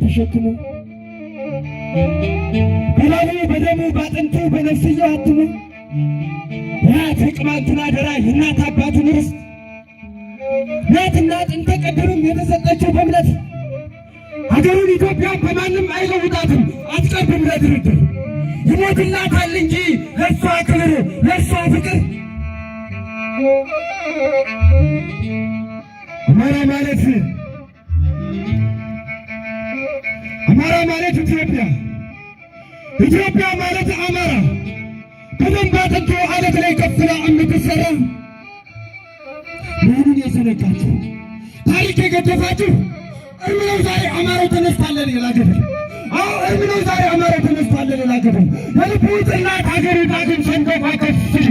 ተሸክሞ በላሉ በደሙ ባጥንቱ በነፍስያው አትሞ ያ ተቅማንቱን አደራ የእናት አባቱን ርስት ናትና ጥንተ ቀደሩም የተሰጠችው በእምነት ሀገሩን ኢትዮጵያን በማንም አይለውጣትም፣ አትቀርብም ለድርድር ይሞትላታል እንጂ ለእሷ ክብር ለእሷ ፍቅር። አማራ ማለት ኢትዮጵያ፣ ኢትዮጵያ ማለት አማራ በደንብ አጥንቶ አለት ላይ ከፍላ የምትሰራ ምኑን የዘነጋችሁ ታሪክ የገደፋችሁ እርም ነው ዛሬ አማራው ተነስቷለን የላገደ እርም ነው ዛሬ አማራው ተነስቷለን የላገደ የልቡ ጥላት ሀገሩ ዳግም ሰንደፋ ከፍል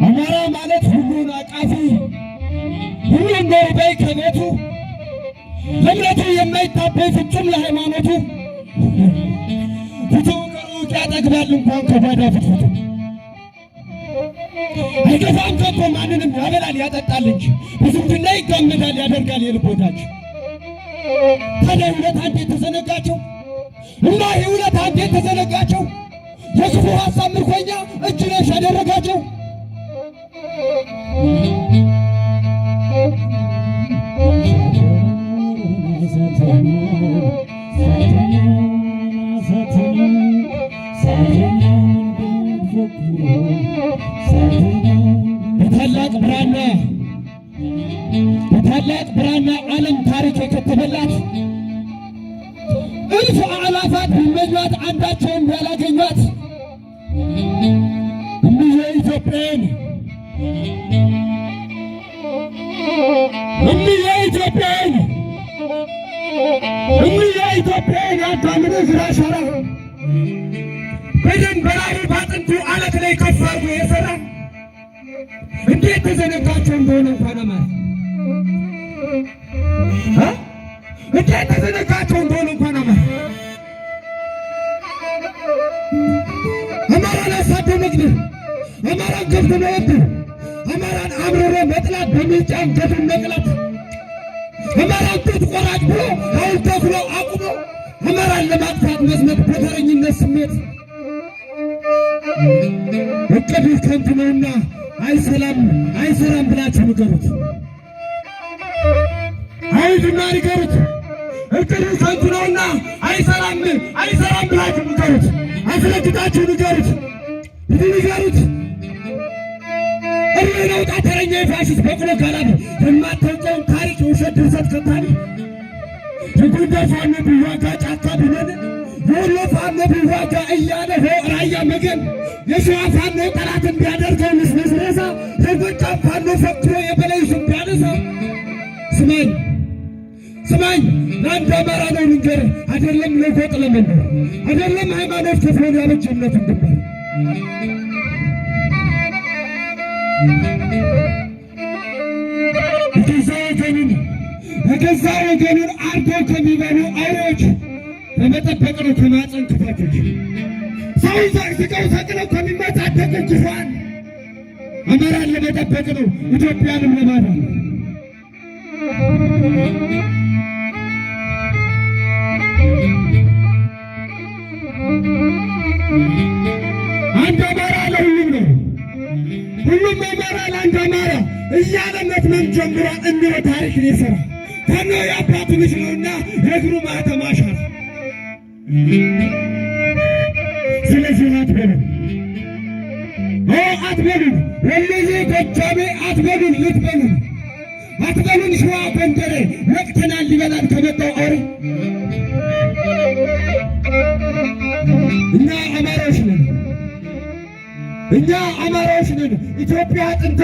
አማራ ማለት ሁሉን አቃፊ ሁሉን ኖርበይ ከቤቱ ለእምነቱ የማይታበይ ፍጹም ለሃይማኖቱ ፊቱ ከሩቅ ያጠግባል እንኳን ከባዳ ፍትፍቱ አይገፋም ከቶ ማንንም ያበላል ያጠጣል እንጂ በዝምድና ይጋመዳል ያደርጋል የልቦታች። ታዲያ ሁለት አንዴ ተዘነጋቸው እና ሁለት አንዴ ተዘነጋቸው የክፉ ሀሳብ ምርኮኛ እጅ ነሽ ያደረጋቸው። በታላቅ ብራና ታላቅ ብራና ዓለም ታሪክ የከተበላት እልፍ አእላፋት ቢመኟት አንዳቸውም ያላገኟት እምዬ ኢትዮጵያን እምዬ ኢትዮጵያን እምዬ ኢትዮጵያን የአዳም እግር አሻራ በደም በላዩ ባጥንቱ አለት ላይ ከፍ አድርጎ የሠራ እንዴት ተዘነጋቸው እንደሆነ እንኳን ማለት እንዴት ተዘነጋቸው እንደሆነ እንኳን ማለት አማራን አሳዶ መግደል፣ አማራን ገብቶ መወደድ፣ አማራን አምርሮ መጥላት፣ በምርጫ ገድል መቅላት፣ አማራን ጡት ቆራጭ ብሎ ሐውልት ተክሎ አቁሞ አማራን ለማጥፋት መዝመት በተረኝነት ስሜት እቅድህ ከንቱ ነውና አይሰራም ብላችሁ ንገሩት። አይዙና ንገሩት። እቅድህ ከንቱ ነውና አይሰራም ብላችሁ ንገሩት። አስረግጣችሁ ንገሩት። ንገሩት። እኔ ነውጣ ተረኛ የፋሽስት በቅሎ ጋላቢ የማታውቀውን ታሪክ የውሸት ድርሰት ከታቢ የጎንደር ፋኖ ቢዋጋ ጫካ ቢነን የወሎ ፋኖ ቢዋጋ እያለ ራያ መገን የሸዋ ፋኖ ጠላትን ቢያደርገው ልስልስ ሬሳ የጎጃም ፋኖ ፈክሮ የበላይ ስም ቢያነሳ ስማኝ ለአንድ አማራ ነው ልንገርህ፣ አይደለም ለጎጥ ለመንደር፣ አይደለም ሃይማኖት ከፍሎን ያበጀለት እንድንበር የገዛ ወገኑን አርደው ከሚበሉ አውሬዎች ለመጠበቅ ነው ከማፀን ክፋቶች ሰውን ዘቅዝቀው ሰቅለው ከሚመጻደቁ ክፉዓን አማራን ለመጠበቅ ነው ኢትዮጵያንም ለማዳን አንድ አማራ ለሁሉም ነው፣ ሁሉም አማራ ለአንድ አማራ እያለ መትመም ጀምሯ እንደ ታሪክን የሠራ ከነ የአባቱ ልጅ ነውና የእግሩ ማኅተም አሻራ። ስለዚህ አትበሉን ወሎዬ ጎጃሜ አትበሉን ልትበሉን ሸዋ ጎንደሬ ወቅተናል ሊበላን ከመጣው አውሬ እኛ አማራዎች ነን። ኢትዮጵያ ጥንተ